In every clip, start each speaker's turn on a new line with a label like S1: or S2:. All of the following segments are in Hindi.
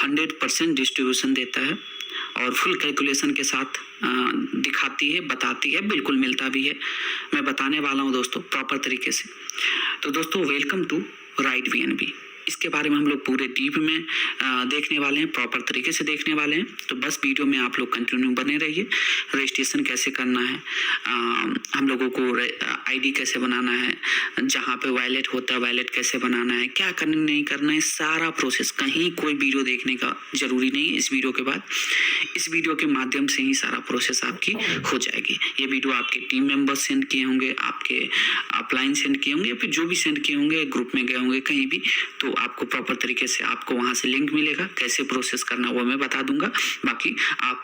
S1: 100% डिस्ट्रीब्यूशन देता है और फुल कैलकुलेशन के साथ दिखाती है, बताती है, बिल्कुल मिलता भी है। मैं बताने वाला हूँ दोस्तों प्रॉपर तरीके से। तो दोस्तों वेलकम टू राइट वीएनबी। इसके बारे में हम लोग पूरे डीप में देखने वाले हैं, प्रॉपर तरीके से देखने वाले हैं। तो बस वीडियो में आप लोग कंटिन्यू बने रहिए। रजिस्ट्रेशन कैसे करना है, हम लोगों को आईडी कैसे बनाना है, जहाँ पे वैलेट होता है वैलेट कैसे बनाना है, क्या करना नहीं करना है, सारा प्रोसेस। कहीं कोई वीडियो देखने का जरूरी नहीं है। इस वीडियो के बाद, इस वीडियो के माध्यम से ही सारा प्रोसेस आपकी हो जाएगी। ये वीडियो आपके टीम मेंबर्स सेंड किए होंगे, आपके अपलाइन सेंड किए होंगे, या फिर जो भी सेंड किए होंगे, ग्रुप में गए होंगे कहीं भी, तो आपको प्रॉपर तरीके से आपको वहां से लिंक मिलेगा। कैसे प्रोसेस करना वो मैं बता दूंगा। बाकी आप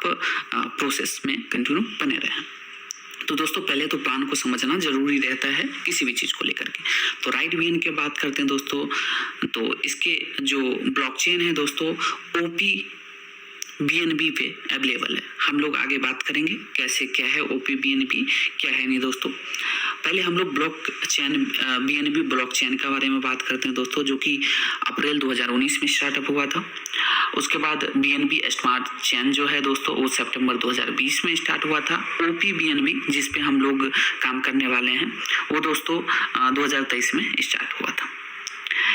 S1: प्रोसेस में कंटिन्यू बने रहें। तो दोस्तों पहले तो प्लान को समझना जरूरी रहता है किसी भी चीज़ को लेकर के। तो राइट वीएन की बात करते हैं दोस्तों। तो इसके जो ब्लॉकचेन है दोस्तों ओपी बीएनबी पे अवेलेबल है। हम लोग आगे बात करेंगे कैसे क्या है ओपी बीएनबी क्या है नहीं दोस्तों। पहले हम लोग ब्लॉकचेन बीएनबी ब्लॉकचेन के बारे में बात करते हैं दोस्तों, जो कि अप्रैल 2019 में स्टार्टअप हुआ था। उसके बाद बीएनबी स्मार्ट चेन जो है दोस्तों वो सितंबर 2020 में स्टार्ट हुआ था। ओपी बीएनबी जिस पे हम लोग काम करने वाले हैं वो दोस्तों 2023 में स्टार्ट हुआ था।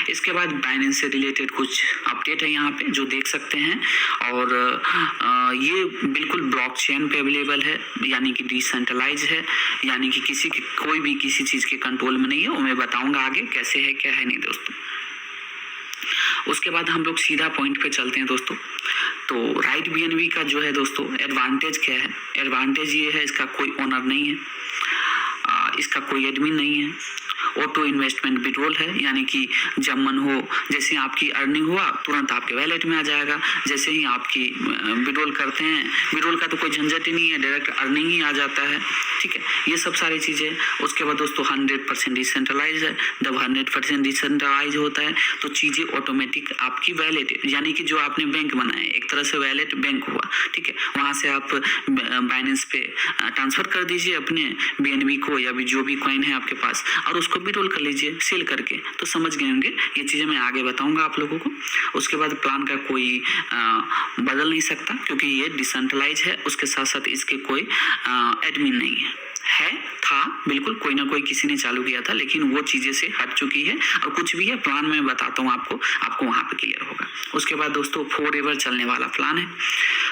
S1: इसके बाद बाइनेंस से रिलेटेड कुछ अपडेट है यहाँ पे जो देख सकते हैं। और ये बिल्कुल ब्लॉकचेन पे अवेलेबल है, यानी कि डिसेंट्रलाइज है, यानी कि किसी की कोई भी किसी चीज़ के कंट्रोल में नहीं है। वो मैं बताऊंगा आगे कैसे है क्या है नहीं दोस्तों। उसके बाद हम लोग सीधा पॉइंट पे चलते हैं दोस्तों। तो राइट बीएनबी का जो है दोस्तों एडवांटेज क्या है। एडवांटेज ये है इसका कोई ओनर नहीं है, इसका कोई एडमिन नहीं है, ऑटो इन्वेस्टमेंट विड्रॉल है, यानी कि जब मन हो जैसे आपकी अर्निंग हुआ तुरंत आपके वैलेट में आ जाएगा। जैसे ही आपकी विड्रॉल करते हैं, विड्रॉल का तो कोई झंझट ही नहीं है, डायरेक्ट अर्निंग ही आ जाता है। ठीक है, ये सब सारी चीज़ें। उसके बाद दोस्तों 100% डिसेंट्रलाइज है। जब 100% डिसेंट्रलाइज होता है तो चीज़ें ऑटोमेटिक आपकी वैलेट, यानी कि जो आपने बैंक बनाया एक तरह से वैलेट बैंक हुआ। ठीक है, वहाँ से आप बाइनेंस पे ट्रांसफर कर दीजिए अपने बीएनबी को या भी जो भी कॉइन है आपके पास, और उसको विड्रॉल कर लीजिए सेल करके। तो समझ गए होंगे, ये चीज़ें मैं आगे बताऊंगा आप लोगों को। उसके बाद प्लान का कोई बदल नहीं सकता क्योंकि ये डिसेंट्रलाइज है। उसके साथ साथ इसके कोई एडमिन नहीं है, था बिल्कुल, कोई ना कोई किसी ने चालू किया था, लेकिन वो चीज़ें से हट चुकी है। और कुछ भी है प्लान में बताता हूँ आपको वहाँ पे क्लियर होगा। उसके बाद दोस्तों फॉरएवर चलने वाला प्लान है।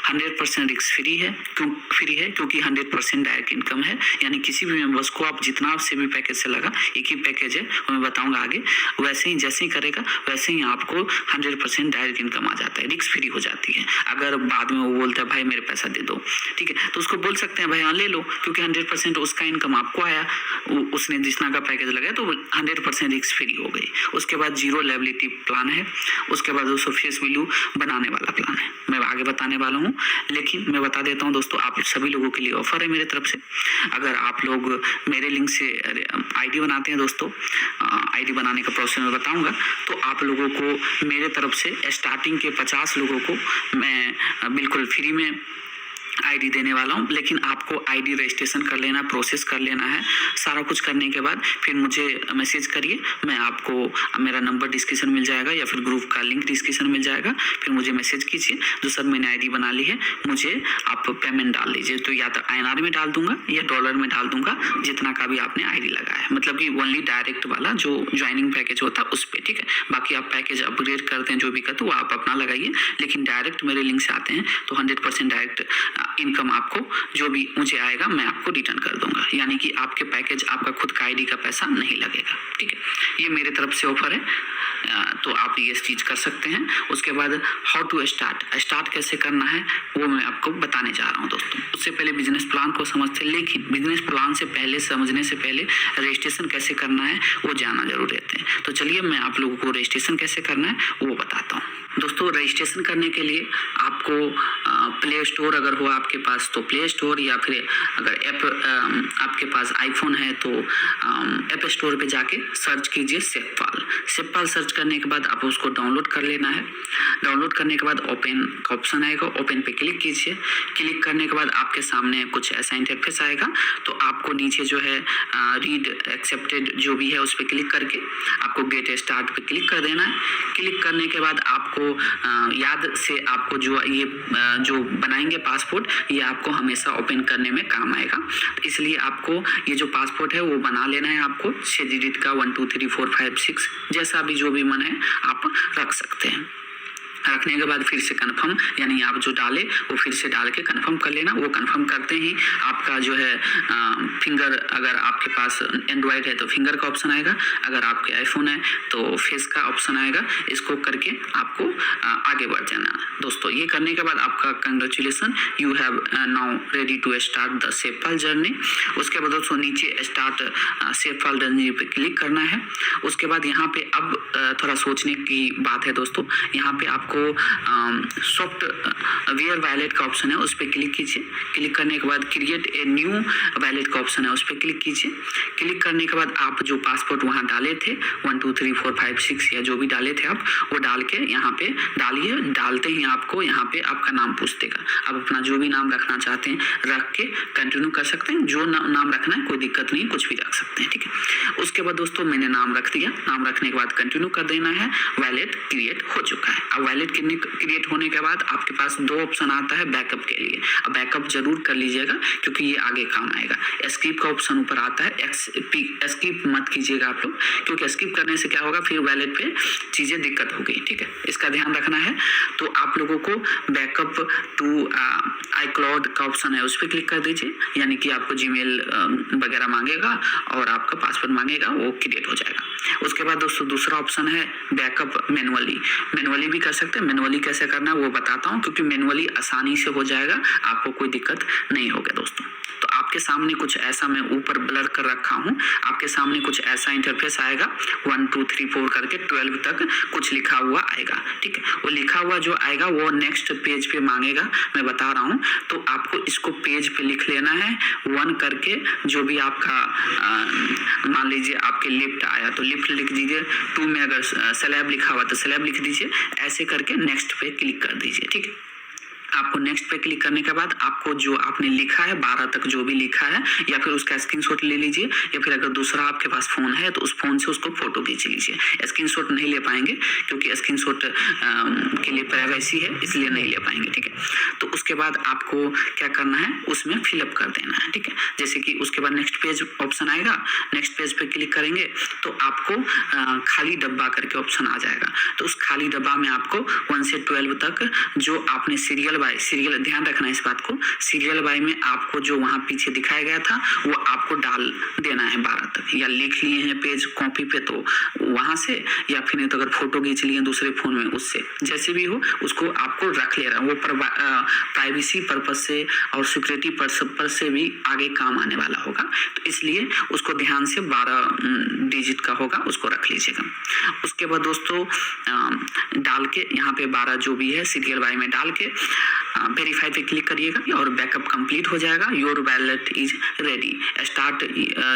S1: 100% रिस्क फ्री है। क्यों फ्री है? क्योंकि 100% डायरेक्ट इनकम है, यानी किसी भी मेंबर्स को आप जितना से भी पैकेज से लगा, एक ही पैकेज है वो मैं बताऊंगा आगे, वैसे ही जैसे ही करेगा वैसे ही आपको 100% डायरेक्ट इनकम आ जाता है, रिस्क फ्री हो जाती है। अगर बाद में वो बोलता है भाई मेरे पैसा दे दो, ठीक है, तो उसको बोल सकते हैं भाई हाँ ले लो, क्योंकि 100% उसका इनकम आपको आया, उसने जितना का पैकेज लगाया तो 100% रिस्क फ्री हो गई। उसके बाद जीरो लायबिलिटी प्लान है। उसके बाद दोस्तों फेस वैल्यू बनाने वाला प्लान है, मैं आगे बताने वाला हूँ। लेकिन मैं बता देता हूँ दोस्तों, आप सभी लोगों के लिए ऑफर है मेरे तरफ से। अगर आप लोग मेरे लिंक से आईडी बनाते हैं दोस्तों, आईडी बनाने का प्रोसेस मैं बताऊंगा, तो आप लोगों को मेरे तरफ से स्टार्टिंग के 50 लोगों को मैं बिल्कुल फ्री में आईडी देने वाला हूँ। लेकिन आपको आईडी रजिस्ट्रेशन कर लेना, प्रोसेस कर लेना है। सारा कुछ करने के बाद फिर मुझे मैसेज करिए, मैं आपको मेरा नंबर डिस्क्रिप्शन मिल जाएगा या फिर ग्रुप का लिंक डिस्क्रिप्शन मिल जाएगा। फिर मुझे मैसेज कीजिए, जो सर मैंने आईडी बना ली है, मुझे आप पेमेंट डाल दीजिए। तो या तो INR में डाल दूंगा या डॉलर में डाल दूंगा, जितना का भी आपने आईडी लगाया है, मतलब कि ओनली डायरेक्ट वाला जो ज्वाइनिंग पैकेज होता है उस पर। ठीक है, बाकी आप पैकेज अपग्रेड करते हैं जो भी करते हैं वो आप अपना लगाइए, लेकिन डायरेक्ट मेरे लिंक से आते हैं तो 100% डायरेक्ट इनकम आपको जो भी मुझे आएगा मैं आपको रिटर्न कर दूंगा, यानी कि आपके पैकेज आपका खुद का आईडी का पैसा नहीं लगेगा। ठीक है, ये मेरे तरफ से ऑफर है, तो आप ये चीज़ कर सकते हैं। उसके बाद हाउ टू स्टार्ट कैसे करना है वो मैं आपको बताने जा रहा हूँ दोस्तों। उससे पहले बिजनेस प्लान को समझते हैं, लेकिन बिजनेस प्लान से पहले समझने से पहले रजिस्ट्रेशन कैसे करना है वो जानना जरूर रहते हैं। तो चलिए मैं आप लोगों को रजिस्ट्रेशन कैसे करना है वो बताता हूँ दोस्तों। रजिस्ट्रेशन करने के लिए आपको प्ले स्टोर अगर हो आपके पास तो प्ले स्टोर, या फिर अगर ऐप आपके पास आईफोन है तो ऐप स्टोर पे जाके सर्च कीजिए सेफपाल। SafePal सर्च करने के बाद आप उसको डाउनलोड कर लेना है। डाउनलोड करने के बाद ओपन का ऑप्शन आएगा, ओपन पे क्लिक कीजिए। क्लिक करने के बाद आपके सामने कुछ ऐसा इंटरफेस आएगा। तो आपको नीचे जो है रीड एक्सेप्टेड जो भी है उस पर क्लिक करके आपको गेट स्टार्ट पे क्लिक कर देना है। क्लिक करने के बाद आपको याद से आपको जो बनाएंगे पासपोर्ट, ये आपको हमेशा ओपन करने में काम आएगा। तो इसलिए आपको ये जो पासपोर्ट है वो बना लेना है। आपको 6 डिजिट का 1 2 3 4 5 6 जैसा भी जो भी मन है आप रख सकते हैं। रखने के बाद फिर से कंफर्म, यानी आप जो डाले वो फिर से डाल के कंफर्म कर लेना। वो कंफर्म करते ही आपका जो है फिंगर, अगर आपके पास एंड्रॉयड है तो फिंगर का ऑप्शन आएगा, अगर आपके आईफोन है तो फेस का ऑप्शन आएगा। इसको करके आपको आगे बढ़ जाना दोस्तों। ये करने के बाद आपका congratulations, you have now ready to start the SafePal journey. उसके बाद दोस्तों नीचे स्टार्ट SafePal जर्नी पे क्लिक करना है। उसके बाद यहाँ पे अब थोड़ा सोचने की बात है दोस्तों। यहाँ पे आपको सॉफ्टवेयर वैलेट का ऑप्शन है, उस पर क्लिक कीजिए। क्लिक करने के बाद क्रिएट ए न्यू वैलेट का ऑप्शन है, उस पर क्लिक कीजिए। क्लिक करने के बाद आप जो पासपोर्ट वहाँ डाले थे 1 2 3 4 5 6 या जो भी डाले थे आप, वो डाल के यहाँ पे डालिए। डालते ही आपको यहाँ पे आपका नाम पूछ देगा। आप अपना जो भी नाम रखना चाहते हैं रख के कंटिन्यू कर सकते हैं। जो नाम रखना है कोई दिक्कत नहीं, कुछ भी रख सकते हैं, ठीक है। उसके बाद दोस्तों मैंने नाम रख दिया। नाम रखने के बाद कंटिन्यू कर देना है। वैलेट क्रिएट हो चुका है। अब वैलेट क्रिएट होने के बाद आपके पास 2 ऑप्शन आता है बैकअप के लिए। अब बैकअप जरूर कर लीजिएगा क्योंकि ये आगे काम आएगा। एस्केप का ऑप्शन ऊपर आता है, एस्केप मत कीजिएगा आप लोग, क्योंकि एस्केप करने से क्या होगा फिर वैलेट पे चीजें दिक्कत हो गई, ठीक है। इसका ध्यान रखना है। तो आप लोगों को बैकअप टू iCloud का ऑप्शन है, उस पर क्लिक कर दीजिए। यानी कि आपको जीमेल वगैरह मांगेगा और आपका पासवर्ड मांगेगा, वो क्रिएट हो जाएगा। उसके बाद दोस्तों दूसरा ऑप्शन है बैकअप मैनुअली भी कर सकते हैं। मैनुअली कैसे करना है वो बताता हूँ, क्योंकि मैनुअली आसानी से हो जाएगा, आपको कोई दिक्कत नहीं होगा दोस्तों। तो आपके सामने कुछ ऐसा, मैं ऊपर ब्लर कर रखा हूँ, आपके सामने कुछ ऐसा इंटरफेस आएगा 1 2 3 4 करके 12 तक कुछ लिखा हुआ आएगा, ठीक है। वो लिखा हुआ जो आएगा वो नेक्स्ट पेज पे मांगेगा, मैं बता रहा हूँ। तो आपको इसको पेज पे लिख लेना है 1 करके। जो भी आपका मान लीजिए आपके लिफ्ट आया तो लिफ्ट लिख दीजिए। 2 में अगर स्लैब लिखा हुआ तो स्लैब लिख दीजिए। ऐसे करके नेक्स्ट पे क्लिक कर दीजिए, ठीक है। आपको नेक्स्ट पे क्लिक करने के बाद आपको जो आपने लिखा है 12 तक जो भी लिखा है, या फिर उसका स्क्रीनशॉट ले लीजिए, या फिर अगर दूसरा आपके पास फोन है तो उस फोन से उसको फोटो खींच लीजिए। स्क्रीनशॉट नहीं ले पाएंगे क्योंकि स्क्रीनशॉट के लिए प्राइवेसी है, इसलिए नहीं ले पाएंगे, ठीक है। तो उसके बाद आपको क्या करना है, उसमें फिलअप कर देना है, ठीक है। जैसे कि उसके बाद नेक्स्ट पेज ऑप्शन आएगा, नेक्स्ट पेज पे क्लिक करेंगे तो आपको खाली डब्बा करके ऑप्शन आ जाएगा। तो उस खाली डब्बा में आपको 1 से 12 तक जो आपने सीरियल ध्यान रखना है इस बात को, सीरियल बाय में आपको जो वहां पीछे दिखाया गया था वो आपको डाल देना है 12 तक। या लिख लिए हैं पेज कॉपी पे तो वहां से, या फिर नहीं तो अगर फोटो खींच लिए दूसरे फोन में उससे, जैसे भी हो उसको आपको रख ले रहा है। वो प्राइवेसी पर्पज से और सिक्योरिटी पर्पज से भी आगे काम आने वाला होगा, तो इसलिए उसको ध्यान से 12 डिजिट का होगा, उसको रख लीजिएगा। उसके बाद दोस्तों डाल के यहाँ पे 12 जो भी है सीरियल बाय में डाल के वेरीफाई पे क्लिक करिएगा और बैकअप कंप्लीट हो जाएगा। Your wallet is ready, start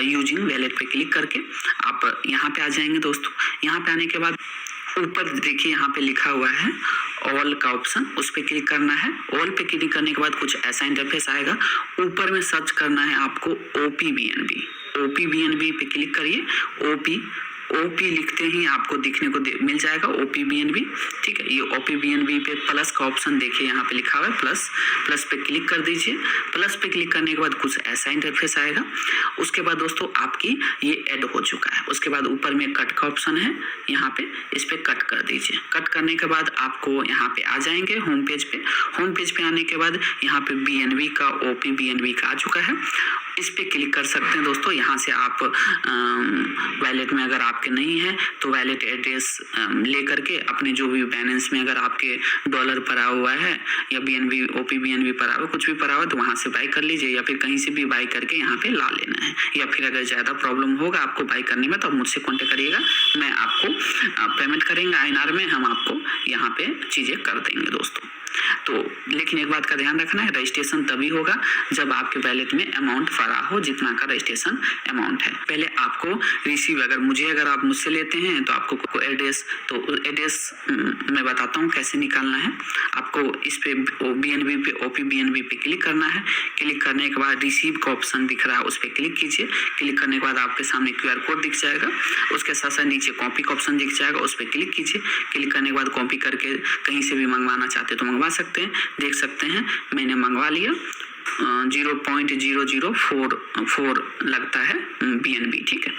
S1: using wallet पे क्लिक करके आप यहाँ पे आ जाएंगे दोस्तों। यहाँ पे आने के बाद ऊपर देखिए यहाँ पे लिखा हुआ है ऑल का ऑप्शन, उस पे क्लिक करना है। ऑल पे क्लिक करने के बाद कुछ ऐसा इंटरफेस आएगा। ऊपर में सर्च करना है आपको OPBNB पे क्लिक करिए। ओपी लिखते ही आपको दिखने को मिल जाएगा OPBNB, ठीक है। ये OPBNB पे प्लस का ऑप्शन देखिए यहाँ पे लिखा हुआ है, प्लस पे क्लिक कर दीजिए। प्लस पे क्लिक करने के बाद कुछ ऐसा इंटरफेस आएगा। उसके बाद दोस्तों आपकी ये ऐड हो चुका है। उसके बाद ऊपर में कट का ऑप्शन है, यहाँ पे इस पे कट कर दीजिए। कट करने के बाद आपको यहाँ पे आ जाएंगे होम पेज पे। होम पेज पे आने के बाद यहाँ पे BNB का OPBNB का आ चुका है, इस पे क्लिक कर सकते हैं दोस्तों। यहाँ से आप वैलेट में अगर आपके नहीं है तो वैलेट एड्रेस ले करके अपने जो भी बैलेंस में अगर आपके डॉलर पड़ा हुआ है या BNB OPBNB पड़ा हुआ, कुछ भी पड़ा हुआ, तो वहाँ से बाई कर लीजिए, या फिर कहीं से भी बाई करके यहाँ पे ला लेना है। या फिर अगर ज़्यादा प्रॉब्लम होगा आपको बाई करने में तो आप मुझसे कॉन्टेक्ट करिएगा, मैं आपको पेमेंट करेंगे INR में, हम आपको यहाँ पे चीज़ें कर देंगे दोस्तों। तो लेकिन एक बात का ध्यान रखना है, रजिस्ट्रेशन तभी होगा जब आपके वैलेट में अमाउंट भरा हो जितना का रजिस्ट्रेशन अमाउंट है। पहले आपको रिसीव, अगर आप मुझसे लेते हैं तो आपको एड्रेस, तो एड्रेस मैं बताता हूँ कैसे निकालना है। आपको इस पे BNB पे OP BNB पे क्लिक करना है। क्लिक करने के बाद रिसीव का ऑप्शन दिख रहा है, उस पर क्लिक कीजिए। क्लिक करने के बाद आपके सामने QR कोड दिख जाएगा, उसके साथ साथ नीचे कॉपी का ऑप्शन दिख जाएगा, उस पर क्लिक कीजिए। क्लिक करने के बाद कॉपी करके कहीं से भी मंगवाना चाहते तो मंगवा सकते हैं। देख सकते हैं मैंने मंगवा लिया, 0.0044 लगता है BNB, ठीक है।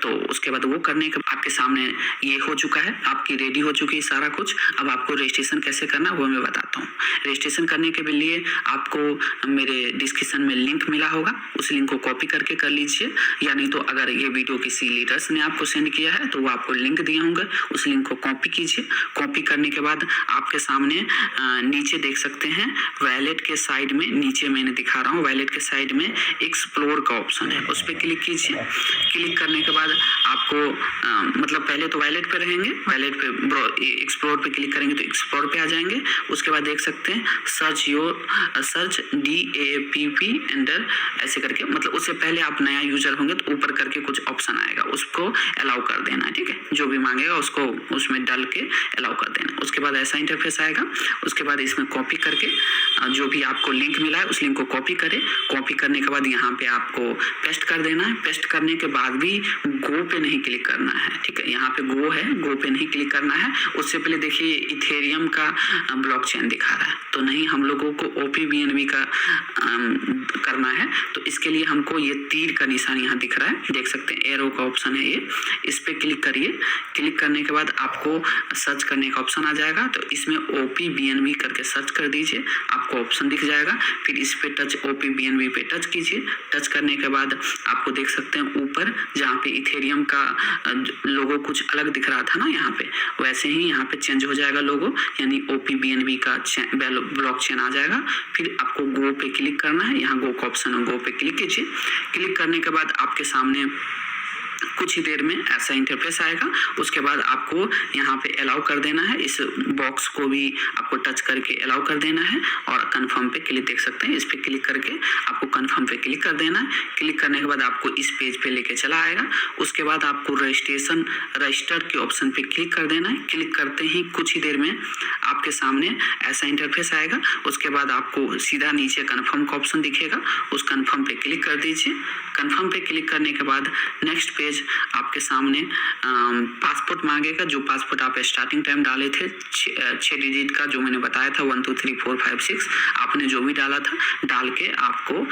S1: तो उसके बाद वो करने के आपके सामने ये हो चुका है, आपकी रेडी हो चुकी है सारा कुछ। अब आपको रजिस्ट्रेशन कैसे करना है वो मैं बताता हूँ। रजिस्ट्रेशन करने के लिए आपको मेरे डिस्क्रिप्शन में लिंक मिला होगा, उस लिंक को कॉपी करके कर लीजिए, या नहीं तो अगर ये वीडियो किसी लीडर्स ने आपको सेंड किया है तो वो आपको लिंक दिए होंगे, उस लिंक को कॉपी कीजिए। कॉपी करने के बाद आपके सामने नीचे देख सकते हैं वैलेट के साइड में, नीचे मैंने दिखा रहा हूँ, वैलेट के साइड में एक्सप्लोर का ऑप्शन है, उस पर क्लिक कीजिए। क्लिक करने के बाद आपको मतलब पहले तो वैलेट पे रहेंगे, वैलेट पे एक्सप्लोर पे क्लिक करेंगे तो एक्सप्लोर पे आ जाएंगे। उसके बाद देख सकते हैं सर्च DAPP एंटर ऐसे करके, मतलब उससे पहले आप नया यूजर होंगे तो ऊपर करके कुछ ऑप्शन आएगा, उसको अलाउ कर देना है, ठीक है। जो भी मांगेगा उसको उसमें डाल के अलाउ कर देना। उसके बाद ऐसा इंटरफेस आएगा। उसके बाद इसमें कॉपी करके जो भी आपको लिंक मिला है उस लिंक को कॉपी करें। कॉपी करने के बाद यहाँ पे आपको पेस्ट कर देना है। पेस्ट करने के बाद भी गो पे नहीं क्लिक करना है, ठीक है। यहाँ पे गो है, गो पे नहीं क्लिक करना है। उससे पहले देखिए इथेरियम का ब्लॉकचेन दिखा रहा है, तो नहीं, हम लोगों को OP BNB का करना है। तो इसके लिए हमको ये तीर का निशान यहाँ दिख रहा है, देख सकते हैं एरो का ऑप्शन है ये, इस पे क्लिक करिए। क्लिक करने के बाद आपको सर्च करने का ऑप्शन आ जाएगा, तो इसमें OP BNB करके सर्च कर दीजिए, आपको ऑप्शन दिख जाएगा। फिर इस पे टच OP BNB पे टच कीजिए। टच करने के बाद आपको देख सकते हैं ऊपर जहाँ पे इथेरियम का लोगो कुछ अलग दिख रहा था ना, यहाँ पे वैसे ही यहाँ पे चेंज हो जाएगा लोगो, यानी OP BNB का ब्लॉकचेन आ जाएगा। फिर आपको गो पे क्लिक करना है, यहाँ गो का ऑप्शन है, गो पे क्लिक कीजिए। क्लिक करने के बाद आपके सामने कुछ ही देर में ऐसा इंटरफेस आएगा। उसके बाद आपको यहाँ पे अलाउ कर देना है, इस बॉक्स को भी आपको टच करके अलाउ कर देना है और कंफर्म पे क्लिक, देख सकते हैं इस पे क्लिक करके आपको कंफर्म पे क्लिक कर देना है। क्लिक करने के बाद आपको इस पेज पे लेके चला आएगा। उसके बाद आपको रजिस्टर के ऑप्शन पे क्लिक कर देना है। क्लिक करते ही कुछ ही देर में आपके सामने ऐसा इंटरफेस आएगा। उसके बाद आपको सीधा नीचे कंफर्म का ऑप्शन दिखेगा, उस कंफर्म पे क्लिक कर दीजिए। कंफर्म पे क्लिक करने के बाद नेक्स्ट पेज आपके सामने पासपोर्ट मांगेगा, जो पासपोर्ट आप स्टार्टिंग टाइम डाले थे 6 डिजिट का, जो मैंने बताया था 1 2 3 4 5 6, आपने जो भी डाला था डाल के आपको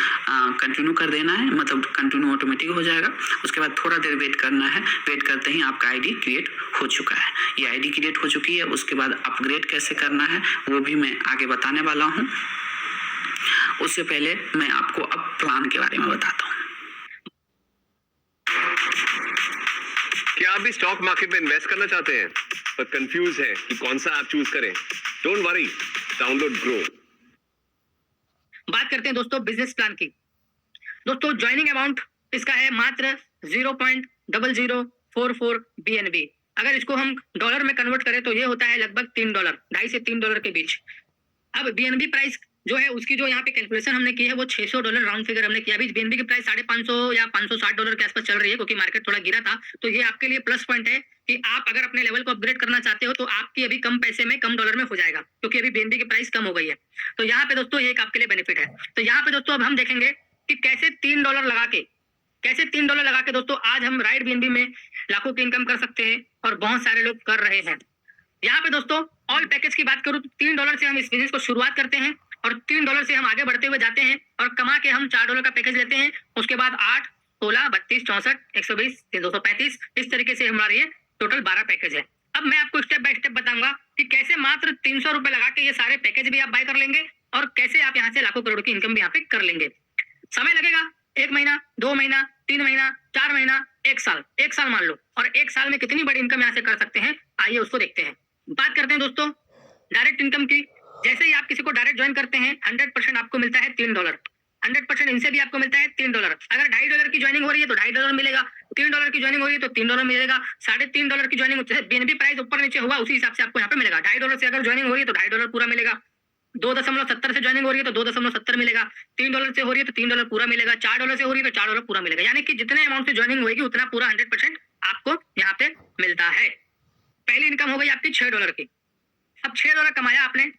S1: कंटिन्यू कर देना है, मतलब कंटिन्यू ऑटोमेटिक हो जाएगा। उसके बाद थोड़ा देर वेट करना है। वेट करते ही आपका ID क्रिएट हो चुका है, ये ID क्रिएट हो चुकी है। उसके बाद अपग्रेड कैसे करना है वो भी मैं आगे बताने वाला हूँ। उससे पहले मैं आपको अब प्लान के बारे में बताता हूँ।
S2: क्या आप भी स्टॉक मार्केट में इन्वेस्ट करना चाहते हैं पर कंफ्यूज हैं कि कौन सा ऐप चूज करें? Don't worry, download grow.
S3: बात करते हैं दोस्तों बिजनेस प्लान की। दोस्तों ज्वाइनिंग अमाउंट इसका है मात्र 0.0044 BNB। अगर इसको हम डॉलर में कन्वर्ट करें तो ये होता है लगभग $3, $2.5 से $3 के बीच। अब BNB प्राइस जो है उसकी जो यहाँ पे कैलकुलेशन हमने की है वो $600 राउंड फिगर हमने किया। अभी BNB की प्राइस $550 या $560 के आसपास चल रही है, क्योंकि मार्केट थोड़ा गिरा था। तो ये आपके लिए प्लस पॉइंट है कि आप अगर अपने लेवल को अपग्रेड करना चाहते हो तो आपकी अभी कम पैसे में, कम डॉलर में हो जाएगा, क्योंकि अभी BNB की प्राइस कम हो गई है। तो यहाँ पे दोस्तों ये एक आपके लिए बेनिफिट है। तो यहाँ पे दोस्तों अब हम देखेंगे कि कैसे $3 लगा के दोस्तों आज हम राइट BNB में लाखों की इनकम कर सकते हैं, और बहुत सारे लोग कर रहे हैं। यहाँ पे दोस्तों ऑल पैकेज की बात करूँ तो $3 से हम इस बिजनेस को शुरुआत करते हैं, और $3 से हम आगे बढ़ते हुए जाते हैं, और कमा के हम $4 का पैकेज लेते हैं। उसके बाद 8, 16, 32, 64, 120, 235, इस तरीके से हमारा ये टोटल 12 पैकेज है। अब मैं आपको स्टेप बाय स्टेप बताऊंगा कि कैसे मात्र ₹300 लगा के ये सारे पैकेज भी आप बाय कर लेंगे, और कैसे आप यहाँ से लाखों करोड़ की इनकम भी यहाँ पे कर लेंगे। समय लगेगा 1 महीना, 2 महीना, 3 महीना, 4 महीना, 1 साल। 1 साल मान लो, और 1 साल में कितनी बड़ी इनकम यहाँ से कर सकते हैं, आइए उसको देखते हैं। बात करते हैं दोस्तों डायरेक्ट इनकम की। जैसे ही आप किसी को डायरेक्ट ज्वाइन करते हैं 100% आपको मिलता है $3। 100% इनसे भी आपको मिलता है $3। अगर $2.5 की ज्वाइनिंग हो रही है तो $2.5 मिलेगा, $3 की ज्वाइनिंग हो रही है तो $3 मिलेगा, $3.5 की ज्वाइनिंग BNB प्राइस ऊपर नीचे हुआ उसी हिसाब से आपको यहाँ पे मिलेगा। $2.5 से अगर ज्वाइनिंग हो रही है तो $2.5 पूरा मिलेगा। $2.70 से ज्वाइनिंग हो रही है तो $2.70 मिलेगा, $3 से हो रही है तो $3 पूरा मिलेगा, $4 से हो रही है तो $4 पूरा मिलेगा। यानी कि जितने अमाउंट से ज्वाइनिंग होगी उतना पूरा 100% आपको यहाँ पे मिलता है। पहली इनकम हो गई आपकी $6 की। अब $6 कमाया आपने,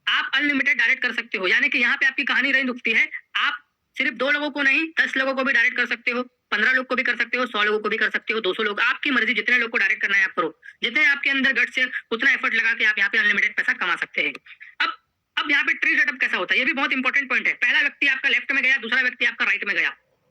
S3: आप अनलिमिटेड डायरेक्ट कर सकते हो। यानी कि यहाँ पे आपकी कहानी रही दुखती है, आप सिर्फ 2 लोगों को नहीं 10 लोगों को भी डायरेक्ट कर सकते हो, 15 लोग को भी कर सकते हो, 100 लोगों को भी कर सकते हो, 200 लोग, आपकी मर्जी, जितने लोग को डायरेक्ट करना है आप करो। जितने आपके अंदर गट्स है उतना एफर्ट लगा के आप यहाँ पे अनलिमिटेड पैसा कमा सकते हैं। अब यहाँ पे ट्री सेटअप कैसा होता है, ये भी बहुत इंपॉर्टेंट पॉइंट है। पहला व्यक्ति आपका लेफ्ट में गया, दूसरा व्यक्ति आपका राइट में गया,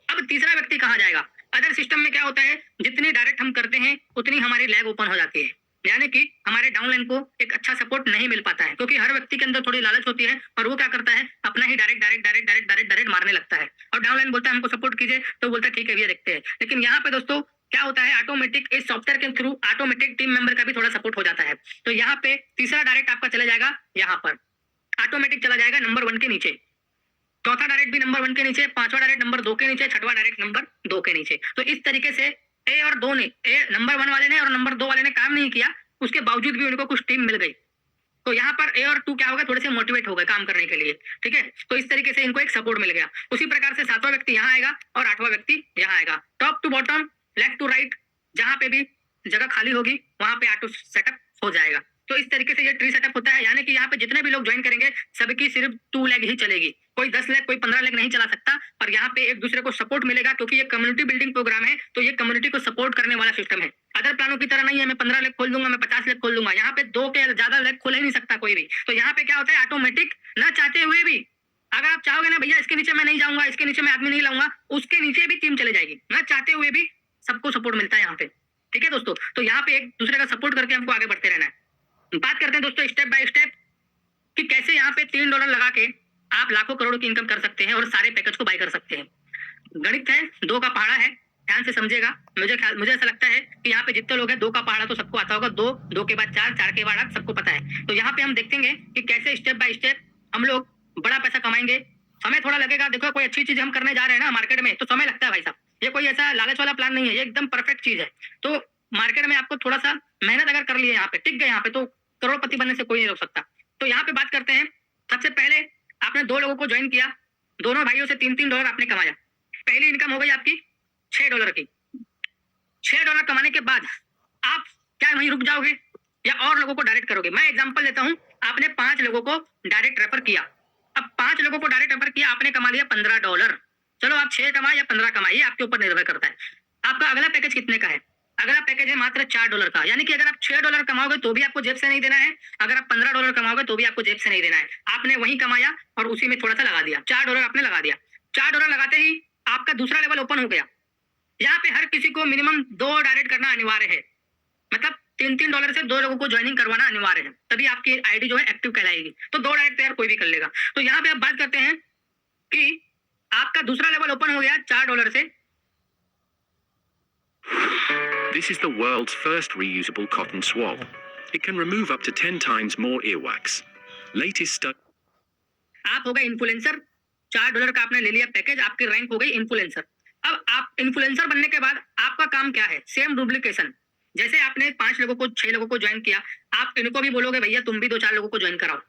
S3: अब तीसरा व्यक्ति कहाँ जाएगा? अदर सिस्टम में क्या होता है, जितनी डायरेक्ट हम करते हैं उतनी हमारी लैग ओपन हो जाती है, यानी कि हमारे डाउनलाइन को एक अच्छा सपोर्ट नहीं मिल पाता है, क्योंकि हर व्यक्ति के अंदर थोड़ी लालच होती है और वो क्या करता है, अपना ही डायरेक्ट मारने लगता है। और डाउनलाइन बोलता है हमको सपोर्ट कीजिए, तो बोलता है ठीक है भैया देखते हैं। लेकिन यहाँ पे दोस्तों क्या होता है, ऑटोमेटिक इस सॉफ्टवेयर के थ्रू ऑटोमेटिक टीम मेंबर का भी थोड़ा सपोर्ट हो जाता है। तो यहाँ पे तीसरा डायरेक्ट आपका चला जाएगा, यहाँ पर ऑटोमेटिक चला जाएगा नंबर 1 के नीचे, चौथा डायरेक्ट भी नंबर 1 के नीचे, पांचवा डायरेक्ट नंबर 2 के नीचे, छठवां डायरेक्ट नंबर 2 के नीचे। तो इस तरीके से ए और 2 ने, ए नंबर 1 वाले ने और नंबर 2 वाले ने काम नहीं किया, उसके बावजूद भी उनको कुछ टीम मिल गई। तो यहाँ पर ए और 2 क्या हो गए, थोड़े से मोटिवेट हो गए काम करने के लिए, ठीक है। तो इस तरीके से इनको एक सपोर्ट मिल गया। उसी प्रकार से 7वां व्यक्ति यहाँ आएगा और 8वां व्यक्ति यहाँ आएगा। Top to bottom, left to right, जहां पे भी जगह खाली होगी वहां पे ऑटो सेटअप हो जाएगा। तो इस तरीके से ये ट्री सेटअप होता है, यानी कि यहाँ पे जितने भी लोग ज्वाइन करेंगे सबकी सिर्फ 2 लेग ही चलेगी, कोई 10 लेग कोई 15 लेग नहीं चला सकता। और यहाँ पे एक दूसरे को सपोर्ट मिलेगा, क्योंकि ये कम्युनिटी बिल्डिंग प्रोग्राम है, तो ये कम्युनिटी को सपोर्ट करने वाला सिस्टम है। अदर प्लानों की तरह नहीं है मैं 15 लेग खोल दूंगा, मैं 50 लेग खोल दूंगा, यहाँ पे 2 के ज्यादा लेग खोल ही नहीं सकता कोई भी। तो यहाँ पे क्या होता है, ऑटोमेटिक ना चाहते हुए भी अगर आप चाहोगे ना भैया इसके नीचे मैं नहीं जाऊंगा, इसके नीचे मैं आदमी नहीं लाऊंगा, उसके नीचे भी टीम चले जाएगी, ना चाहते हुए भी सबको सपोर्ट मिलता है यहाँ पे, ठीक है दोस्तों। तो यहाँ पे एक दूसरे का सपोर्ट करके हमको आगे बढ़ते रहना है। बात करते हैं दोस्तों स्टेप बाय स्टेप कि कैसे यहाँ पे $3 लगा के आप लाखों करोड़ों की इनकम कर सकते हैं और सारे पैकेज को बाय कर सकते हैं। गणित है, 2 का पहाड़ा है, ध्यान से समझेगा। मुझे ऐसा लगता है कि यहाँ पे जितने लोग हैं 2 का पहाड़ा तो सबको आता होगा, 2 के बाद 4, 4 के बाद 8 सबको पता है। तो यहाँ पे हम देखेंगे कि कैसे स्टेप बाय स्टेप हम लोग बड़ा पैसा कमाएंगे। समय थोड़ा लगेगा, देखो कोई अच्छी चीज हम करने जा रहे हैं ना मार्केट में, तो समय लगता है भाई साहब, ये कोई ऐसा लालच वाला प्लान नहीं है, ये एकदम परफेक्ट चीज है। तो मार्केट में आपको थोड़ा सा मेहनत अगर कर लिए, यहाँ पे टिक गए, यहाँ पे तो करोड़पति बनने से कोई नहीं रोक सकता। तो यहाँ पे बात करते हैं, सबसे पहले आपने 2 लोगों को ज्वाइन किया, दोनों भाइयों से $3-3 आपने कमाया। पहली इनकम हो गई आपकी $6 की। $6 कमाने के बाद आप क्या वहीं रुक जाओगे या और लोगों को डायरेक्ट करोगे? मैं एग्जांपल देता हूं, आपने 5 लोगों को डायरेक्ट रेफर किया। अब 5 लोगों को डायरेक्ट रेफर किया, आपने कमा लिया $15। चलो आप 6 कमाए या 15 कमाए, ये आपके ऊपर निर्भर करता है। आपका अगला पैकेज कितने का है? अगला पैकेज है मात्र $4 का, यानी कि अगर आप $6 कमाओगे तो भी आपको जेब से नहीं देना है, अगर आप $15 कमाओगे तो भी आपको जेब से नहीं देना है। आपने वही कमाया और उसी में थोड़ा सा लगा दिया, $4 आपने लगा दिया। $4 लगाते ही आपका दूसरा लेवल ओपन हो गया। यहाँ पे हर किसी को मिनिमम 2 डायरेक्ट करना अनिवार्य है, मतलब $3-3 से 2 लोगों को ज्वाइनिंग करवाना अनिवार्य है, तभी आपकी आईडी जो है एक्टिव कहलाएगी। तो 2 डायरेक्ट यार कोई भी कर लेगा। तो यहाँ पे आप बात करते हैं कि आपका दूसरा लेवल ओपन हो गया $4 से।
S4: This is the world's first reusable cotton swab. It can remove up to 10 times more earwax. Latest study.
S3: आप हो गए इन्फ्लुएंसर, $4 का आपने ले लिया पैकेज, आपकी रैंक हो गई इन्फ्लुएंसर। अब आप इन्फ्लुएंसर बनने के बाद आपका काम क्या है? सेम डुप्लीकेशन, जैसे आपने 5 लोगों को 6 लोगों को ज्वाइन किया, आप इनको भी बोलोगे भैया तुम भी 2-4 लोगों को ज्वाइन कराओ,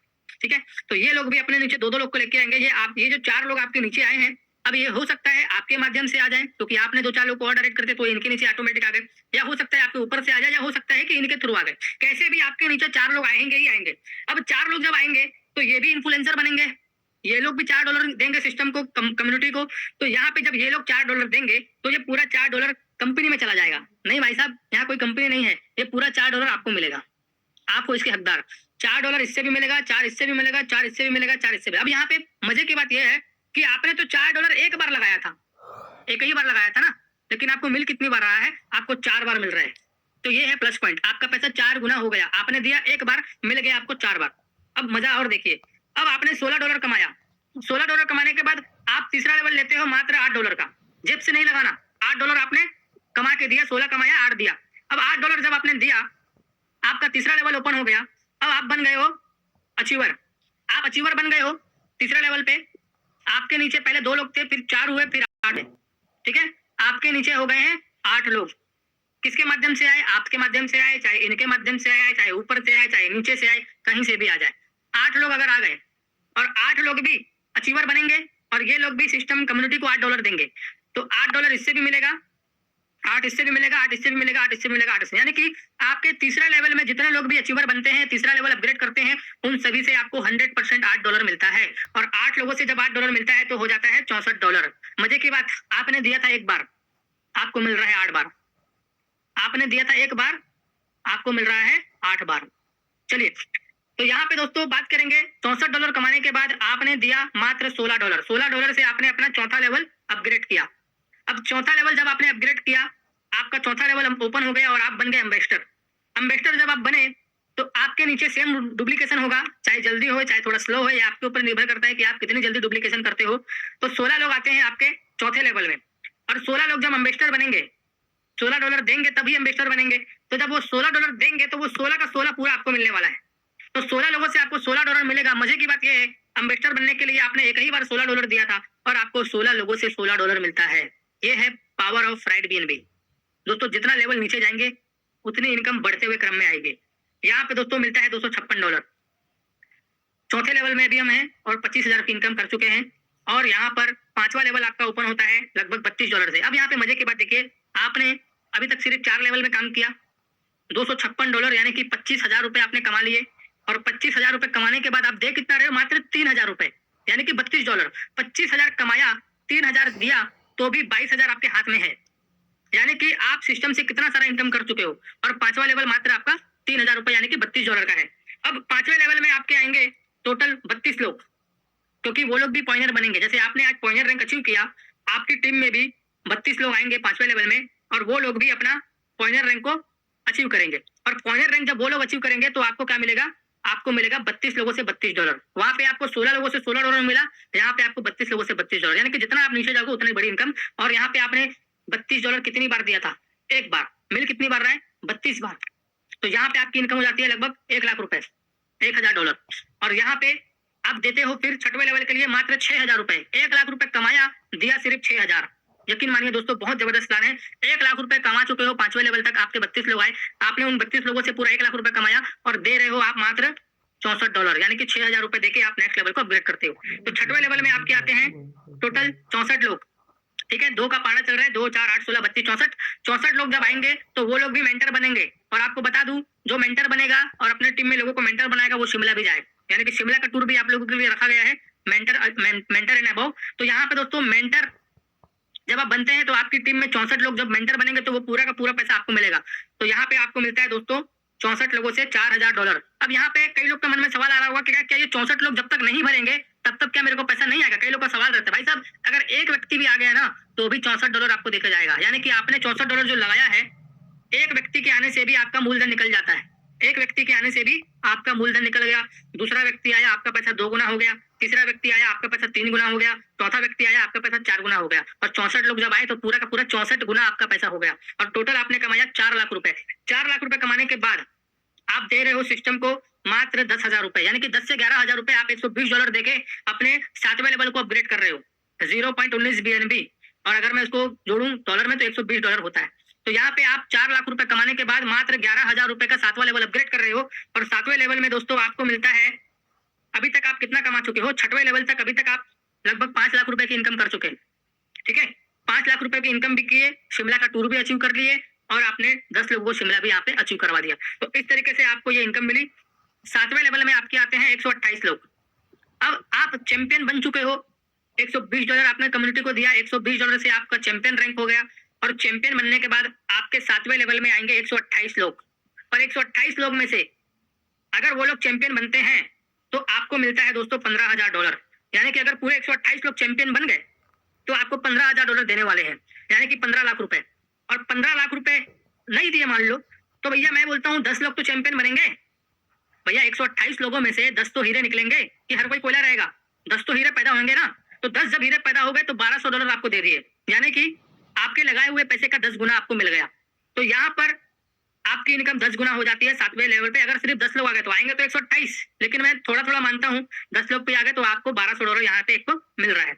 S3: ठीक है। तो ये लोग भी अपने नीचे 2-2 लोग को लेके आएंगे। ये जो 4 लोग आपके नीचे आए हैं, अब ये हो सकता है आपके माध्यम से आ जाए, क्योंकि आपने 2-4 लोग को और डायरेक्ट करते तो इनके नीचे ऑटोमेटिक आ गए, या हो सकता है आपके ऊपर से आ जाए, या हो सकता है कि इनके थ्रू आ गए। कैसे भी आपके नीचे 4 लोग आएंगे ही आएंगे। अब 4 लोग जब आएंगे तो ये भी इन्फ्लुएंसर बनेंगे, ये लोग भी $4 देंगे सिस्टम को, कम्युनिटी को। तो यहाँ पे जब ये लोग $4 देंगे तो ये पूरा $4 कंपनी में चला जाएगा। नहीं भाई साहब, यहाँ कोई कंपनी नहीं है, ये पूरा $4 आपको मिलेगा, आपको इसके हकदार। $4 इससे भी मिलेगा, 4 इससे भी मिलेगा, 4 इससे भी मिलेगा, 4 इससे भी। अब यहाँ पे मजे की बात यह है कि आपने तो $4 एक बार लगाया था, एक ही बार लगाया था ना, लेकिन आपको मिल कितनी बार रहा है? आपको 4 बार मिल रहा है। तो ये है प्लस पॉइंट, आपका पैसा 4 गुना हो गया। आपने दिया एक बार, मिल गया आपको 4 बार। अब मजा और देखिए, अब आपने $16 कमाया। $16 कमाने के बाद आप तीसरा लेवल लेते हो मात्र $8 का, जेब से नहीं लगाना। $8 आपने कमा के दिया, 16 कमाया, 8 दिया। अब $8 जब आपने दिया, आपका तीसरा लेवल ओपन हो गया। अब आप बन गए हो अचीवर, आप अचीवर बन गए हो तीसरा लेवल पे। आपके नीचे पहले 2 लोग थे, फिर 4 हुए, फिर 8, ठीक है। आपके नीचे हो गए हैं 8 लोग। किसके माध्यम से आए? आपके माध्यम से आए, चाहे इनके माध्यम से आए, चाहे ऊपर से आए, चाहे नीचे से आए, कहीं से भी आ जाए। 8 लोग अगर आ गए लोग भी अचीवर बनेंगे और ये लोग भी सिस्टम कम्युनिटी को $8 देंगे। तो $8 इससे भी मिलेगा, 8 इससे भी मिलेगा, 8 इससे भी मिलेगा, 8 इससे भी मिलेगा, 8 इससे, यानी कि आपके तीसरा लेवल में जितने लोग भी अचीवर बनते हैं, तीसरा लेवल अपग्रेड करते हैं, उन सभी से आपको 100% $8 मिलता है। और 8 लोगों से जब $8 मिलता है तो हो जाता है $64। मजे की बात, आपने दिया था एक बार, आपको मिल रहा है 8 बार। आपने दिया था एक बार, आपको मिल रहा है 8 बार। चलिए, तो यहाँ पे दोस्तों बात करेंगे, $64 कमाने के बाद आपने दिया मात्र $16। $16 से आपने अपना चौथा लेवल अपग्रेड किया। अब चौथा लेवल जब आपने अपग्रेड किया, आपका चौथा लेवल ओपन हो गया और आप बन गए एम्बेसडर। एम्बेसडर जब आप बने तो आपके नीचे सेम डुप्लीकेशन होगा, चाहे जल्दी हो चाहे थोड़ा स्लो हो, ये आपके ऊपर निर्भर करता है कि आप कितनी जल्दी डुप्लीकेशन करते हो। तो 16 लोग आते हैं आपके चौथे लेवल में, और 16 लोग जब एम्बेसडर बनेंगे, $16 देंगे तभी एम्बेसडर बनेंगे। तो जब वो $16 देंगे तो वो 16 का 16 पूरा आपको मिलने वाला है। तो 16 लोगों से आपको $16 मिलेगा। मजे की बात ये है, एम्बेसडर बनने के लिए आपने एक ही बार $16 दिया था और आपको 16 लोगों से $16 मिलता है। ये है पावर ऑफ राइट BNB। दोस्तों, जितना लेवल नीचे जाएंगे उतनी इनकम बढ़ते हुए क्रम में आएगी। यहाँ पे दोस्तों मिलता है $256। चौथे लेवल में भी हम हैं और 25,000 की इनकम कर चुके हैं। और यहाँ पर पांचवा लेवल आपका ओपन होता है लगभग $32 से। अब यहाँ पे मजे की बात देखिए, आपने अभी तक सिर्फ 4 लेवल में काम किया, $256 यानी कि 25,000 रुपए आपने कमा लिए। और 25,000 रुपए कमाने के बाद आप दे कितना रहे हो? मात्र 3,000 रुपए, यानी कि $32। 25,000 कमाया, 3,000 दिया, तो भी 22,000 आपके हाथ में है। यानी कि आप सिस्टम से कितना सारा इनकम कर चुके हो। और पांचवा लेवल मात्र आपका 3,000 रुपए यानी कि $32 का है। अब पांचवें लेवल में आपके आएंगे टोटल 32 लोग, क्योंकि वो लोग भी पॉइंटर बनेंगे। जैसे आपने आज पॉइंटर रैंक अचीव किया, आपकी टीम में भी 32 लोग आएंगे पांचवें लेवल में, और वो लोग भी अपना पॉइंटर रैंक को अचीव करेंगे। और पॉइंटर रैंक जब वो लोग अचीव करेंगे तो आपको क्या मिलेगा? आपको मिलेगा 32 लोगों से $32। वहां पे आपको 16 लोगों से $16 मिला, यहाँ पे आपको 32 लोगों से $32, यानी कि जितना आप नीचे जाओगे उतनी बड़ी इनकम। और यहाँ पे आपने $32 कितनी बार दिया था? एक बार। मिल कितनी बार रहा है? 32 बार। तो यहाँ पे आपकी इनकम हो जाती है लगभग 1 लाख रुपए, $1,000। और यहाँ पे आप देते हो फिर छठवें लेवल के लिए मात्र 6,000 रुपए। 1 लाख रुपए कमाया, दिया सिर्फ 6,000। यकीन मानिए दोस्तों, बहुत जबरदस्त प्लान है। 1 लाख रुपए कमा चुके हो, पांचवें लेवल तक आपके 32 लोग आए, आपने उन 32 लोगों से पूरा 1 लाख रुपए कमाया और दे रहे हो आप मात्र $64, यानी कि 6,000 रुपए देके आप नेक्स्ट लेवल को अपग्रेड करते हो। तो छठवें लेवल में आपके आते हैं टोटल 64 लोग। ठीक है, 2 का पारा चल रहा है, 2, 4, 8, 16, 32, 64। 64 लोग जब आएंगे तो वो लोग भी मेंटर बनेंगे। और आपको बता दूं, जो मेंटर बनेगा और अपने टीम में लोगों को मेंटर बनाएगा वो शिमला भी जाएगा, यानी कि शिमला का टूर भी आप लोगों के लिए रखा गया है, मेंटर एंड अबव। तो यहाँ पे दोस्तों मेंटर जब आप बनते हैं तो आपकी टीम में 64 लोग जब मेंटर बनेंगे तो वो पूरा का पूरा पैसा आपको मिलेगा। तो यहाँ पे आपको मिलता है दोस्तों 64 लोगों से $4,000। अब यहाँ पे कई लोग के मन में सवाल आ रहा होगा कि क्या ये 64 लोग जब तक नहीं भरेंगे तब तक क्या मेरे को पैसा नहीं आएगा? कई लोग का सवाल रहता है। भाई साहब, अगर एक व्यक्ति भी आ गया ना तो भी $64 आपको देखा जाएगा, यानी कि आपने $64 जो लगाया है, एक व्यक्ति के आने से भी आपका मूलधन निकल जाता है। एक व्यक्ति के आने से भी आपका मूलधन निकल गया, दूसरा व्यक्ति आया आपका पैसा 2 गुना हो गया, तीसरा व्यक्ति आया आपका पैसा 3 गुना हो गया, चौथा व्यक्ति आया आपका पैसा 4 गुना हो गया, और 64 लोग जब आए तो पूरा का पूरा 64 गुना आपका पैसा हो गया। और टोटल आपने कमाया 4 लाख रुपए। 4 लाख रुपए कमाने के बाद आप दे रहे हो सिस्टम को मात्र 10,000 रुपए, यानी कि 10 से 11,000 रुपए आप $120 देके अपने 7वें लेवल को अपग्रेड कर रहे हो, 0.19 BNB। और अगर मैं इसको जोड़ूं डॉलर में तो $120 होता है। तो यहाँ पे आप 4 लाख रुपए कमाने के बाद मात्र 11,000 रुपए का 7वां लेवल अपग्रेड कर रहे हो। और 7वें लेवल में दोस्तों आपको मिलता है, अभी तक आप कितना कमा चुके हो? 6वें लेवल तक अभी तक आप लगभग 5 लाख रुपए की इनकम कर चुके हैं। ठीक है, 5 लाख रुपए की इनकम भी किए, शिमला का टूर भी अचीव कर लिए, और आपने 10 लोगों को शिमला भी यहाँ पे अचीव करवा दिया। तो इस तरीके से आपको ये इनकम मिली। 7वें लेवल में आपके आते हैं 128 लोग। अब आप चैंपियन बन चुके हो, $120 आपने कम्युनिटी को दिया, $120 से आपका चैंपियन रैंक हो गया। और चैंपियन बनने के बाद आपके 7वें लेवल में आएंगे 128 लोग। और 128 लोग में से अगर वो लोग चैंपियन बनते हैं तो आपको मिलता है दोस्तों $15,000, यानी कि अगर पूरे 128 लोग चैंपियन बन गए तो आपको $15,000 देने वाले हैं, यानी कि 15 लाख रुपए। और 15 लाख रुपए नहीं दिए मान लो तो भैया मैं बोलता हूँ 10 लोग तो चैंपियन बनेंगे। भैया 128 लोगों में से 10 तो हीरे निकलेंगे कि हर कोई कोयला रहेगा? 10 तो हीरे पैदा होंगे ना। तो 10 जब हीरे पैदा हो गए तो $1,200 आपको दे दिए, यानी कि आपके लगाए हुए पैसे का 10 गुना आपको मिल गया। तो यहाँ पर आपकी इनकम 10 गुना हो जाती है 7वें लेवल पे। अगर सिर्फ 10 लोग आ गए तो आएंगे तो 128, लेकिन मैं थोड़ा थोड़ा मानता हूँ 10 लोग पे आ गए तो आपको $1,200 यहाँ पे एक मिल रहा है।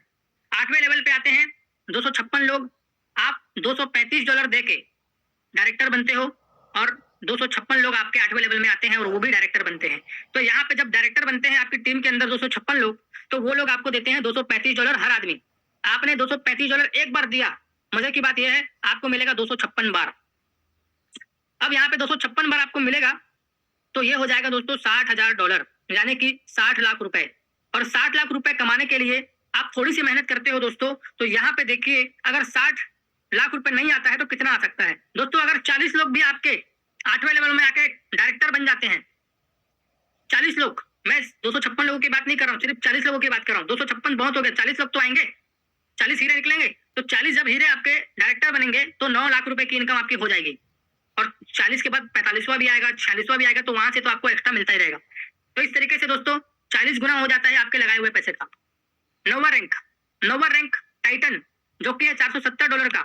S3: 8वें लेवल पे आते हैं 256 लोग, आप $235 दे के डायरेक्टर बनते हो और 256 लोग आपके 8वें लेवल में आते हैं और वो भी डायरेक्टर बनते हैं। तो यहाँ पे जब डायरेक्टर बनते हैं आपकी टीम के अंदर 256 लोग, तो वो लोग आपको देते हैं $235 हर आदमी। आपने $235 एक बार दिया, मजे की बात यह है आपको मिलेगा 256 बार। अब यहाँ पे 256 बार आपको मिलेगा तो ये हो जाएगा दोस्तों $60,000, यानी कि 60 लाख रुपए। और 60 लाख रुपए कमाने के लिए आप थोड़ी सी मेहनत करते हो दोस्तों, तो यहाँ पे देखिए अगर 60 लाख रुपए नहीं आता है तो कितना आ सकता है दोस्तों। अगर 40 लोग भी आपके 8वें लेवल में आके डायरेक्टर बन जाते हैं, 40 लोग, मैं 256 लोगों की बात नहीं कर रहा हूँ, सिर्फ 40 लोगों की बात कर रहा हूँ। 256 बहुत हो गया, 40 लोग तो आएंगे, 40 हीरे निकलेंगे, तो 40 जब हीरे आपके डायरेक्टर बनेंगे तो 9 लाख रुपए की इनकम आपकी हो जाएगी। और 40 के बाद 45वां भी आएगा, 46वां भी आएगा, तो वहां से तो आपको एक्स्ट्रा मिलता ही रहेगा। तो इस तरीके से दोस्तों 40 गुना हो जाता है आपके लगाए हुए पैसे का। नौवां रैंक टाइटन, जो कि है $470 का।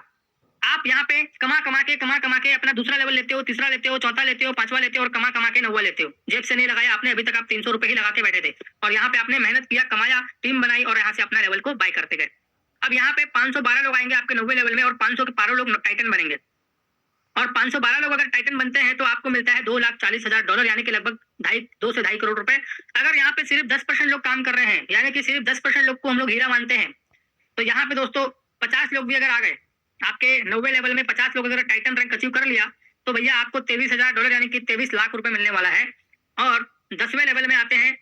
S3: आप यहाँ पे कमा कमा के अपना दूसरा लेवल लेते हो, तीसरा लेते हो, चौथा लेते हो, पांचवा लेते हो और कमा के 9वां लेते हो। जेब से नहीं लगाया आपने, अभी तक आप 300 रुपए ही लगा के बैठे थे और यहाँ पे आपने मेहनत किया, कमाया, टीम बनाई और यहाँ से अपना लेवल को बाय करते गए। अब यहाँ पे 512 लोग आएंगे आपके 9वें लेवल में और 512 लोग टाइटन बनेंगे। और 512 लोग अगर टाइटन बनते हैं तो आपको मिलता है $2,40,000, यानी कि लगभग 2 से 2.5 करोड़ रुपए। अगर यहाँ पे सिर्फ 10% लोग काम कर रहे हैं, यानी कि सिर्फ 10% लोग को हम लोग हीरा मानते हैं, तो यहाँ पे दोस्तों 50 लोग भी अगर आ गए आपके 9वें लेवल में, 50 लोग अगर टाइटन रैंक अचीव कर लिया तो भैया आपको $23,000 यानी कि 23 लाख रुपए मिलने वाला है। और 10वें लेवल में आते हैं।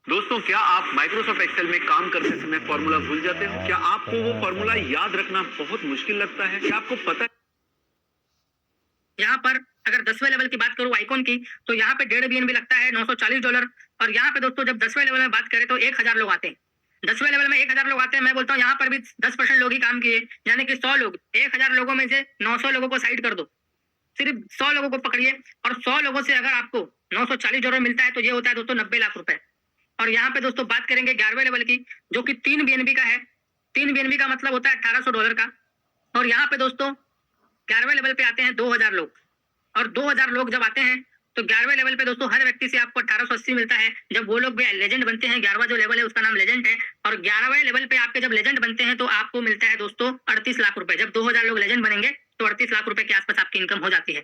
S5: दोस्तों, क्या आप माइक्रोसॉफ्ट एक्सेल में काम करते समय फॉर्मूला भूल जाते हो? क्या आपको वो फॉर्मूला याद रखना बहुत मुश्किल लगता है? क्या आपको पता है?
S3: यहाँ पर अगर 10वें लेवल की बात करूँ आइकॉन की, तो यहाँ पे 1.5 BNB लगता है, $940। और यहाँ पे दोस्तों जब 10वें लेवल में बात करें तो 1000 लोग आते हैं। 10वें लेवल में 1000 लोग आते हैं। मैं बोलता हूँ यहाँ पर भी 10% लोग ही काम किए, यानी कि 100 लोग, 1000 लोगों में से 900 लोगों को साइड कर दो, सिर्फ 100 लोगों को पकड़िए और 100 लोगों से अगर आपको $940 मिलता है तो ये होता है दोस्तों 90 लाख रुपए। और यहाँ पे दोस्तों बात करेंगे 11वें लेवल की, जो कि 3 BNB का है। 3 BNB का मतलब होता है $1800 का। और यहाँ पे दोस्तों 11वें लेवल पे आते हैं 2000 लोग। और 2000 लोग जब आते हैं तो 11वें लेवल पे दोस्तों हर व्यक्ति से आपको 1880 मिलता है। जब वो लोग भी लेजेंड बनते हैं, 11वां जो लेवल है उसका नाम लेजेंड है। और 11वें लेवल पे आपके जब लेजेंड बनते हैं तो आपको मिलता है दोस्तों 38 लाख रुपए। जब 2000 लोग लेजेंड बनेंगे तो 38 लाख रुपए के आसपास आपकी इनकम हो जाती है।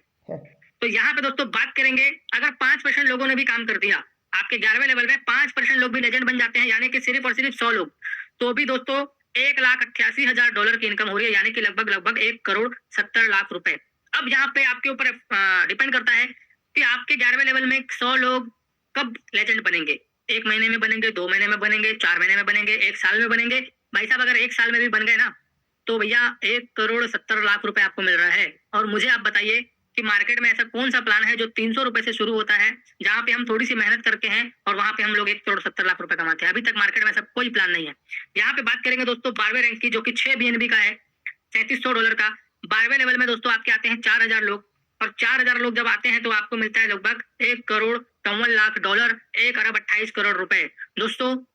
S3: तो यहाँ पे दोस्तों बात करेंगे, अगर 5% लोगों ने भी काम कर दिया आपके 11वें लेवल में, 5% लोग भी लेजेंड बन जाते हैं, यानी कि सिर्फ और सिर्फ 100 लोग, तो भी दोस्तों $1,88,000 की इनकम हो रही है, यानी कि लगभग 1,70,00,000 रुपए। अब यहाँ पे आपके ऊपर डिपेंड करता है कि आपके 11वें लेवल में 100 लोग कब लेजेंड बनेंगे। 1 महीने में बनेंगे, 2 महीने में बनेंगे, 4 महीने में बनेंगे, 1 साल में बनेंगे। भाई साहब अगर 1 साल में भी बन गए ना तो भैया 1,70,00,000 रुपए आपको मिल रहा है। और मुझे आप बताइए कि मार्केट में ऐसा कौन सा प्लान है जो 300 रुपए से शुरू होता है, जहाँ पे हम थोड़ी सी मेहनत करके हैं और वहां पे हम लोग 1,70,00,000 रुपए कमाते हैं। अभी तक मार्केट में ऐसा कोई प्लान नहीं है। यहाँ पे बात करेंगे दोस्तों 12वें रैंक की, जो कि 6 BNB का है, $3,300 का। 12वें लेवल में दोस्तों आपके आते हैं 4000 लोग। और 4000 लोग जब आते हैं तो आपको मिलता है लगभग $1,54,00,000, $1,28 करोड़ रुपए। दोस्तों